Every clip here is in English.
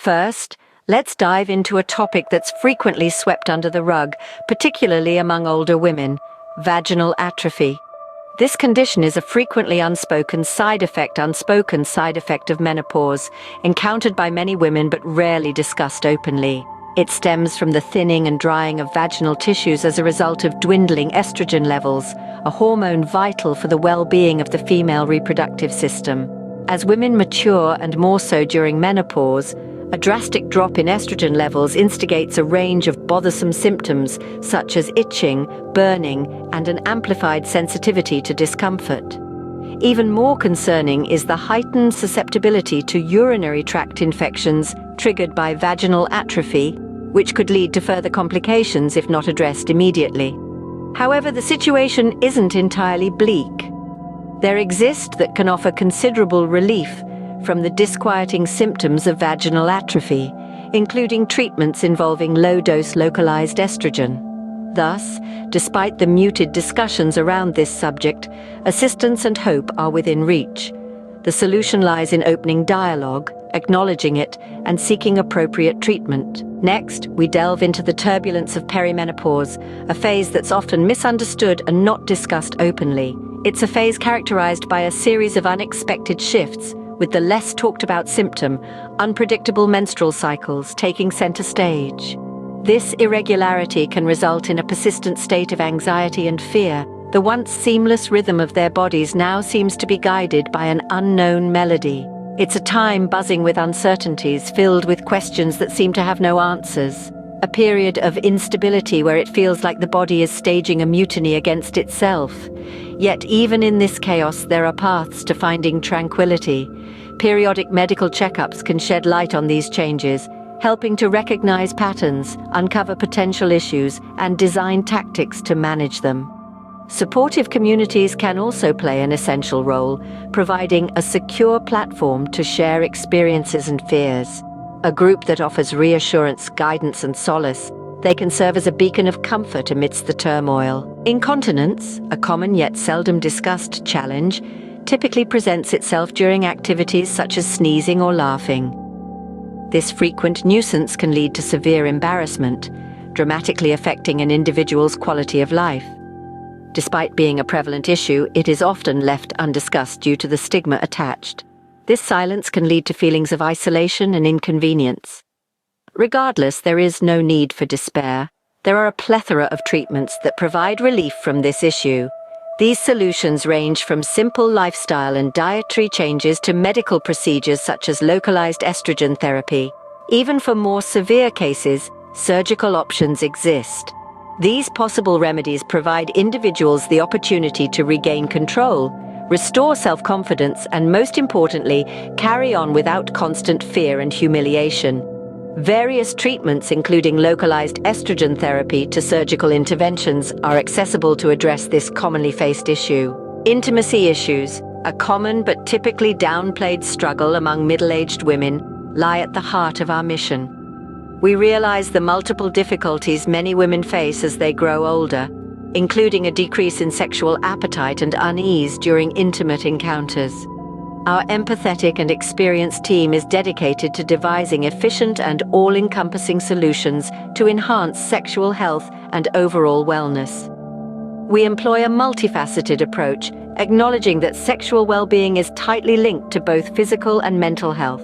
First, let's dive into a topic that's frequently swept under the rug, particularly among older women: vaginal atrophy. This condition is a frequently unspoken side effect of menopause, encountered by many women but rarely discussed openly. It stems from the thinning and drying of vaginal tissues as a result of dwindling estrogen levels, a hormone vital for the well-being of the female reproductive system. As women mature, and more so during menopause, a drastic drop in estrogen levels instigates a range of bothersome symptoms such as itching, burning, and an amplified sensitivity to discomfort. Even more concerning is the heightened susceptibility to urinary tract infections triggered by vaginal atrophy, which could lead to further complications if not addressed immediately. However, the situation isn't entirely bleak. There exist that can offer considerable relief from the disquieting symptoms of vaginal atrophy, including treatments involving low-dose localized estrogen. Thus, despite the muted discussions around this subject, assistance and hope are within reach. The solution lies in opening dialogue, acknowledging it, and seeking appropriate treatment. Next, we delve into the turbulence of perimenopause, a phase that's often misunderstood and not discussed openly. It's a phase characterized by a series of unexpected shifts, with the less talked about symptom, unpredictable menstrual cycles, taking center stage. This irregularity can result in a persistent state of anxiety and fear. The once seamless rhythm of their bodies now seems to be guided by an unknown melody. It's a time buzzing with uncertainties, filled with questions that seem to have no answers. A period of instability where it feels like the body is staging a mutiny against itself. Yet even in this chaos, there are paths to finding tranquility. Periodic medical checkups can shed light on these changes, helping to recognize patterns, uncover potential issues, and design tactics to manage them. Supportive communities can also play an essential role, providing a secure platform to share experiences and fears. A group that offers reassurance, guidance, and solace, they can serve as a beacon of comfort amidst the turmoil. Incontinence, a common yet seldom discussed challenge, typically presents itself during activities such as sneezing or laughing. This frequent nuisance can lead to severe embarrassment, dramatically affecting an individual's quality of life. Despite being a prevalent issue, it is often left undiscussed due to the stigma attached. This silence can lead to feelings of isolation and inconvenience. Regardless, there is no need for despair. There are a plethora of treatments that provide relief from this issue. These solutions range from simple lifestyle and dietary changes to medical procedures such as localized estrogen therapy. Even for more severe cases, surgical options exist. These possible remedies provide individuals the opportunity to regain control, restore self-confidence, and most importantly, carry on without constant fear and humiliation. Various treatments, including localized estrogen therapy to surgical interventions, are accessible to address this commonly faced issue. Intimacy issues, a common but typically downplayed struggle among middle-aged women, lie at the heart of our mission. We realize the multiple difficulties many women face as they grow older, including a decrease in sexual appetite and unease during intimate encounters. Our empathetic and experienced team is dedicated to devising efficient and all-encompassing solutions to enhance sexual health and overall wellness. We employ a multifaceted approach, acknowledging that sexual well-being is tightly linked to both physical and mental health.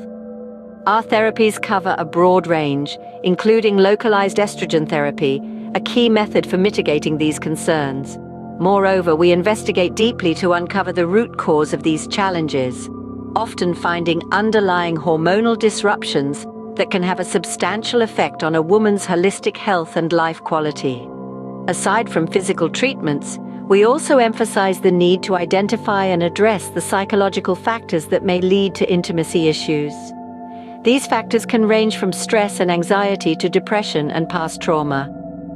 Our therapies cover a broad range, including localized estrogen therapy, a key method for mitigating these concerns. Moreover, we investigate deeply to uncover the root cause of these challenges, often finding underlying hormonal disruptions that can have a substantial effect on a woman's holistic health and life quality. Aside from physical treatments, we also emphasize the need to identify and address the psychological factors that may lead to intimacy issues. These factors can range from stress and anxiety to depression and past trauma.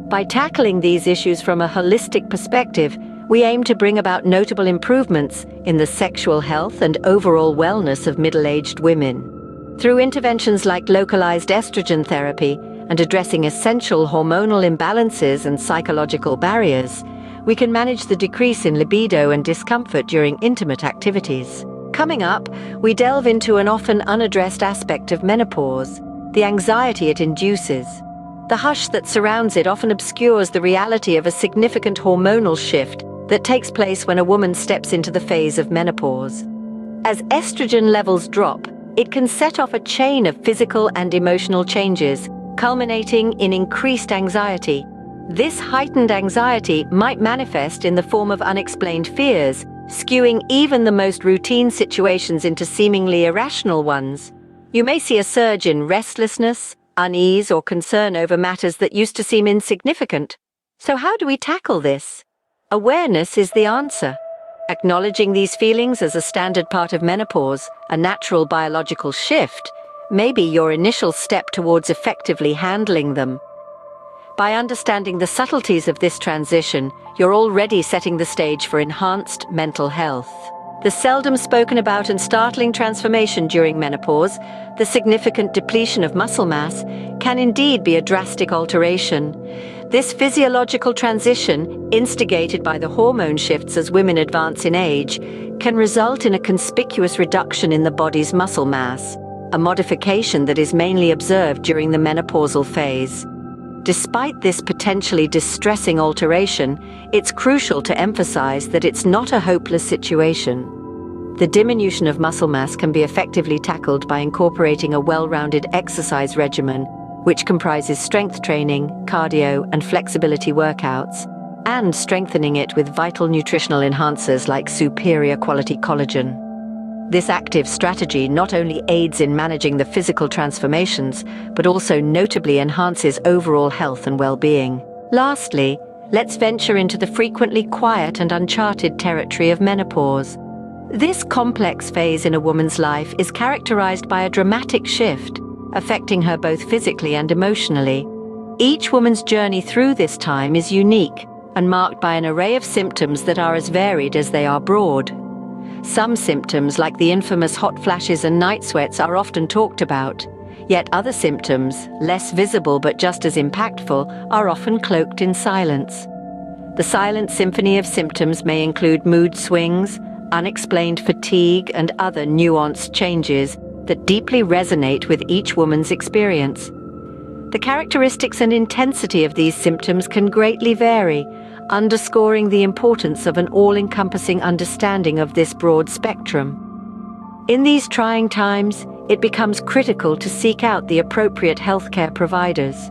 By tackling these issues from a holistic perspective, we aim to bring about notable improvements in the sexual health and overall wellness of middle-aged women. Through interventions like localized estrogen therapy and addressing essential hormonal imbalances and psychological barriers, we can manage the decrease in libido and discomfort during intimate activities. Coming up, we delve into an often unaddressed aspect of menopause: the anxiety it induces. The hush that surrounds it often obscures the reality of a significant hormonal shift that takes place when a woman steps into the phase of menopause. As estrogen levels drop, it can set off a chain of physical and emotional changes, culminating in increased anxiety. This heightened anxiety might manifest in the form of unexplained fears, skewing even the most routine situations into seemingly irrational ones. You may see a surge in restlessness, unease, or concern over matters that used to seem insignificant. So how do we tackle this? Awareness is the answer. Acknowledging these feelings as a standard part of menopause, a natural biological shift, may be your initial step towards effectively handling them. By understanding the subtleties of this transition, you're already setting the stage for enhanced mental health. The seldom spoken about and startling transformation during menopause, the significant depletion of muscle mass, can indeed be a drastic alteration. This physiological transition, instigated by the hormone shifts as women advance in age, can result in a conspicuous reduction in the body's muscle mass, a modification that is mainly observed during the menopausal phase. Despite this potentially distressing alteration, it's crucial to emphasize that it's not a hopeless situation. The diminution of muscle mass can be effectively tackled by incorporating a well-rounded exercise regimen, which comprises strength training, cardio, and flexibility workouts, and strengthening it with vital nutritional enhancers like superior quality collagen. This active strategy not only aids in managing the physical transformations, but also notably enhances overall health and well-being. Lastly, let's venture into the frequently quiet and uncharted territory of menopause. This complex phase in a woman's life is characterized by a dramatic shift, affecting her both physically and emotionally. Each woman's journey through this time is unique and marked by an array of symptoms that are as varied as they are broad. Some symptoms, like the infamous hot flashes and night sweats, are often talked about. Yet other symptoms, less visible but just as impactful, are often cloaked in silence. The silent symphony of symptoms may include mood swings, unexplained fatigue, and other nuanced changes that deeply resonate with each woman's experience. The characteristics and intensity of these symptoms can greatly vary, underscoring the importance of an all-encompassing understanding of this broad spectrum. In these trying times, it becomes critical to seek out the appropriate healthcare providers,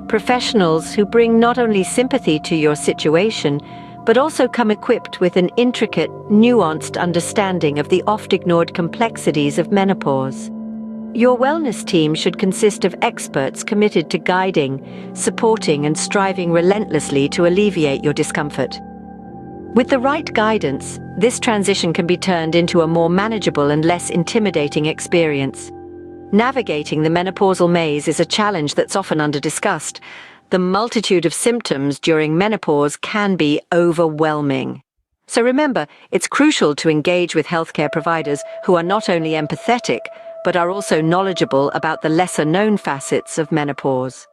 professionals who bring not only sympathy to your situation, but also come equipped with an intricate, nuanced understanding of the oft-ignored complexities of menopause. Your wellness team should consist of experts committed to guiding, supporting, and striving relentlessly to alleviate your discomfort. With the right guidance, this transition can be turned into a more manageable and less intimidating experience. Navigating the menopausal maze is a challenge that's often under-discussed. The multitude of symptoms during menopause can be overwhelming. So remember, it's crucial to engage with healthcare providers who are not only empathetic, but are also knowledgeable about the lesser-known facets of menopause.